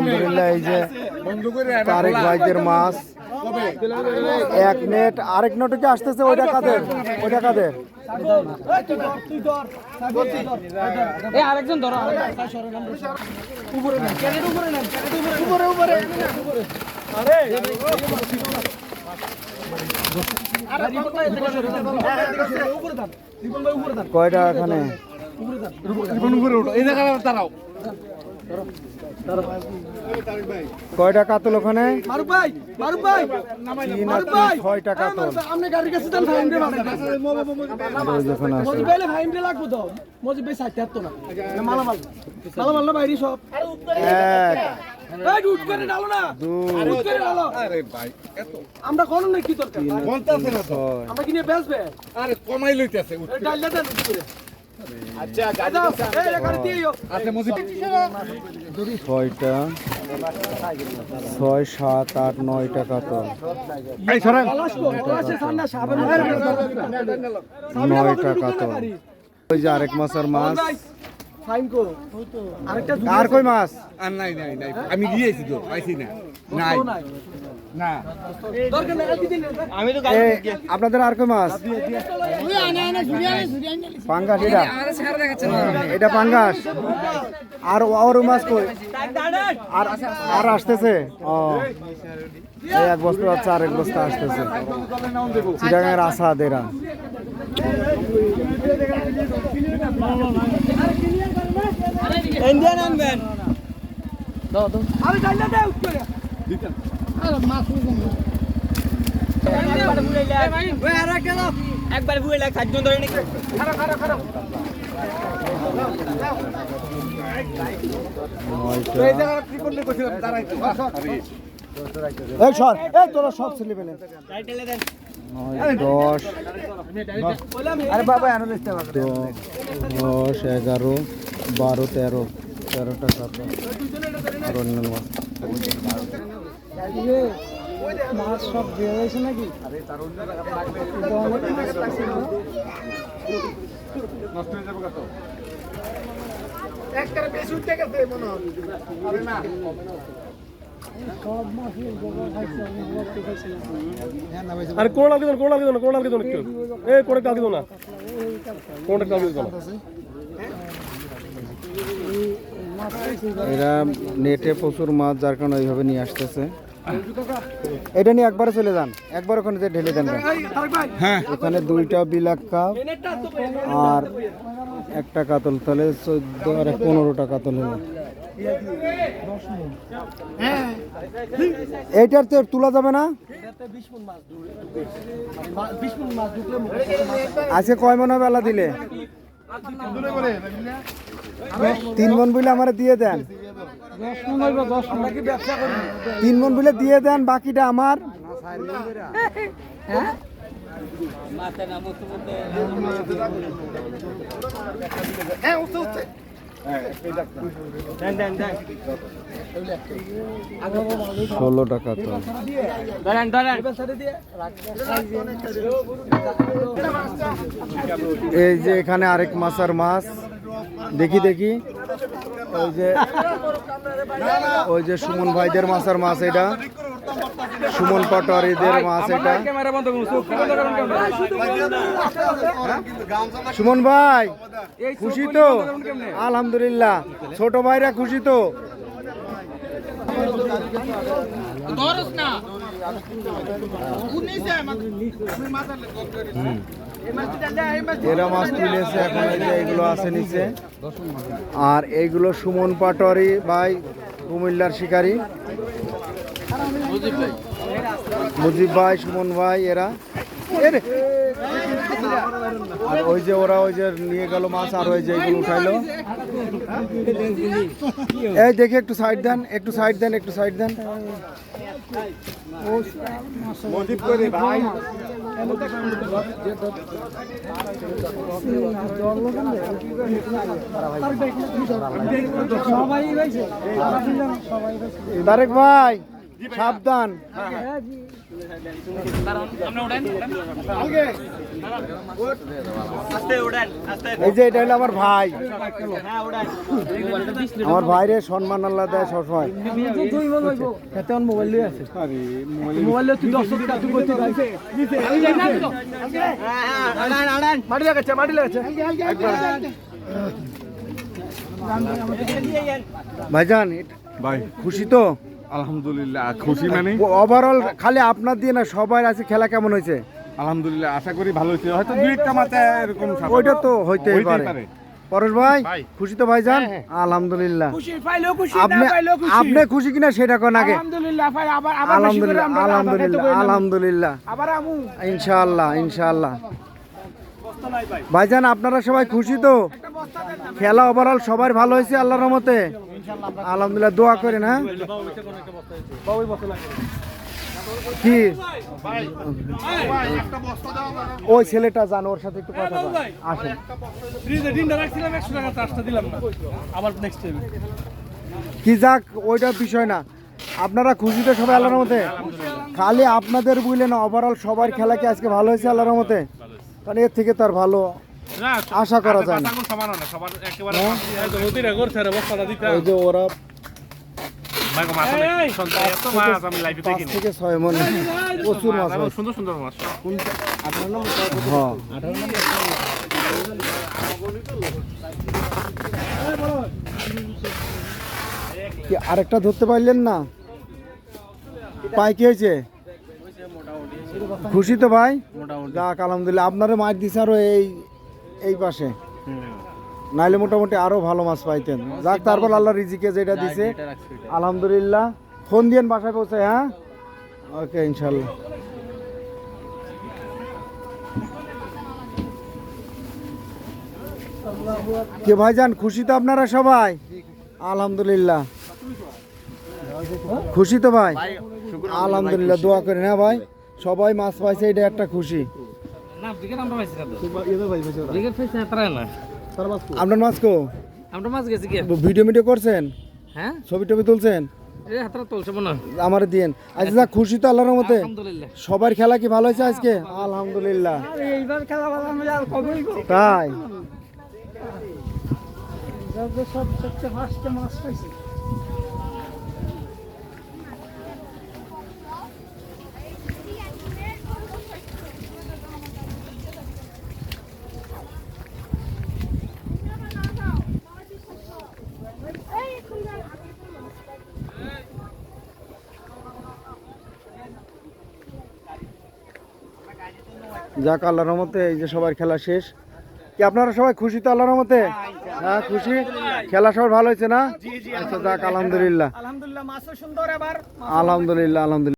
আলহামদুলিল্লাহ এই যে তারেক ভাইদের মাছ এক নেট, আরেক নেটে কি আসতেছে? ওইটা কাদের? ওইটা কাদের? আরেকজন ধরো কয়টা এখানে? কয়টা কাতল ওখানে? ছয়টা কাতল আমরা কোন কি আমরা কিনে বেচবে আরে কমাই লইতেছে ছয়টা, 6, 7, 8, 9 টাকা তো 9 টাকা তো। ওই যে আরেক মাছের মাছ। আর কই মাছ? আর নাই নাই নাই আমি গিয়েছি তো পাইছি না নাই না আপনাদের আর কই মাছ? পাঙ্গাস। এটা এটা পাঙ্গাস। আর ওর মাছ কই? আর আসতেছে। ও এই এক বস্তা আছে, আরেক বস্তা আসতেছে। চিটাগাঙের আসাদেরা ইন্ডিয়ান আনবেন আরে ডাইলা দে উঠে দিতেন আরে মাছ ওই আর কেন একবার বুইলা খাদ্য ধরে নি খারাপ খারাপ খারাপ এই জায়গা কি করলে কইছিলাম দাঁড়াইতে এই সর, এই তোরা সব ছেলে পেলে টাইটেলে দেন 10 আরে বাবা আনো লিস্টে 10, 11, 12, 13 টাকা তো। আর অন্য মাছ মাছ সব দিয়ে হয়েছে নাকি আরে তার অন্য নষ্ট হয়ে যাবে কত একটা বেশি উঠতে গেছে মনে হয় আরে না সব মাছ আরে কোন লাগি কোন লাগি কোন লাগি একটু এই কোন লাগি না কোন লাগি না এরা নেটে প্রচুর মাছ, যার কারণে এইভাবে নিয়ে আসতেছে। এটা নিয়ে একবারে চলে যান, একবার ওখানে যে ঢেলে দেন। হ্যাঁ, ওখানে 2টা বিলাক্কা আর একটা কাতল, তাহলে 14 আর 15 টাকা কাতল হলো। এইটার তো তোলা যাবে না। আজকে কয় মনে বেলা দিলে? 3 মন বলে আমার দিয়ে দেন। 3 মন বলে দিয়ে দেন, বাকিটা আমার। ষোলো টাকা তো। এই যে এখানে আরেক মাছের মাছ, দেখি দেখি। ওই যে সুমন ভাইদের মাছের মাছ, এটা সুমন পাটোয়ারিদের মাছ। এটা সুমন ভাই খুশি তো? আলহামদুলিল্লাহ। ছোট ভাইরা খুশি তো? এরা মাছ তুলেছে এখন, এই যে এগুলো আছে নিচে। আর এইগুলো সুমন পাটোয়ারি ভাই, কুমিল্লার শিকারী মুজিব ভাই, সুমন ভাই, এরা। আর ওই যে ওরা ওই যে নিয়ে গেল মাছ, আর ওই যে এগুলো উঠাইলো। এই দেখে একটু সাইড দেন, একটু সাইড দেন, একটু সাইড দেন। মজিব করে ভাই তারেক ভাই সাবধান। এই যে এটা হলো আমার ভাই, আমার ভাইরে সম্মান আল্লাহ দেয় সবসময়। মোবাইল লই আছে মোবাইল তুই 10 টাকা তুই কইতে যাইছে মাটি লাগাচ্ছে ভাইজান ভাই খুশি তো? আলহামদুলিল্লাহ খুশি মানে ওভারঅল খালি আপনার দিয়ে না সবাই আছে, খেলা কেমন হয়েছে? আলহামদুলিল্লাহ আশা করি ভালো হয়েছে, হয়তো দুই একটা মাথা এরকম ওইটা তো হইতেই পারে। পরেশ ভাই খুশি তো ভাইজান? আলহামদুলিল্লাহ। খুশি পাইলো খুশি না আপনি পাইলো খুশি আপনি খুশি কিনা সেটা কোন আগে? আলহামদুলিল্লাহ ভাই আবার আবার বেশি করে আলহামদুলিল্লাহ আমরা আলহামদুলিল্লাহ আলহামদুলিল্লাহ আবার আমু ইনশাআল্লাহ ইনশাআল্লাহ। ভাইজান আপনারা সবাই খুশি তো? খেলা ওভারঅল সবার ভালো হয়েছে আল্লাহর রহমতে? আলহামদুলিল্লাহ, দোয়া করেন। হ্যাঁ কি ওই ছেলেটা জান, ওর সাথে একটু কথা বল। আসেন। ফ্রিজে ডিমটা রাখছিলাম 100 টাকা চার্জটা দিলাম না আবার নেক্সট টাইম কি যাক ওইটা বিষয় না, আপনারা খুশি তো সবাই আল্লাহর রহমতে? খালি আপনাদের বুঝলেন ওভারঅল সবার খেলা কি আজকে ভালো হয়েছে আল্লাহর রহমতে? কারণ এর থেকে তার ভালো আশা করা যায় না। ওই যে ওরা 5 থেকে 6 মন প্রচুর মাছ হয়। সুন্দর সুন্দর মাছ হ্যাঁ কি আরেকটা ধরতে পারলেন না? পাই কি হয়েছে? খুশি তো ভাই? যাক আলহামদুলিল্লাহ। আপনারা মাছ দিছে আরো এই পাশে, নাইলে মোটামুটি আরো ভালো মাছ পাইতেন। যাক তারপর আল্লাহ রিজিকে যেটা দিছে আলহামদুলিল্লাহ। ফোন দিয়েন বাসায় পৌঁছায়। হ্যাঁ ওকে ইনশাল্লাহ। কে ভাইজান খুশি তো আপনারা সবাই? আলহামদুলিল্লাহ খুশি তো ভাই? আলহামদুলিল্লাহ, দোয়া করেন। হ্যাঁ ভাই সবাই মাছ পাইছে, এটা একটা খুশি। আপনার মাছ কো? আমরা মাছ গেছি কি ভিডিও করছেন? হ্যাঁ ছবি টবি তুলছেন? এই হাতটা তুলছে মনে আমার দিন। আচ্ছা যাক খুশি তো আল্লাহর রহমতে? আলহামদুলিল্লাহ সবার খেলা কি ভালো হয়েছে আজকে? আলহামদুলিল্লাহ। এইবার খেলা ভালো আমি আর কবেই গো তাই সব সবচেয়ে ফার্স্ট মাছ পাইছি যাক আল্লাহর রহমতে এই যে সবার খেলা শেষ। কি আপনারা সবাই খুশি তো আল্লাহর রহমতে? হ্যাঁ খুশি, খেলা সবার ভালো হয়েছে না? আচ্ছা যাক আলহামদুলিল্লাহ আলহামদুলিল্লাহ মাছও সুন্দর এবার আলহামদুলিল্লাহ আলহামদুলিল্লাহ।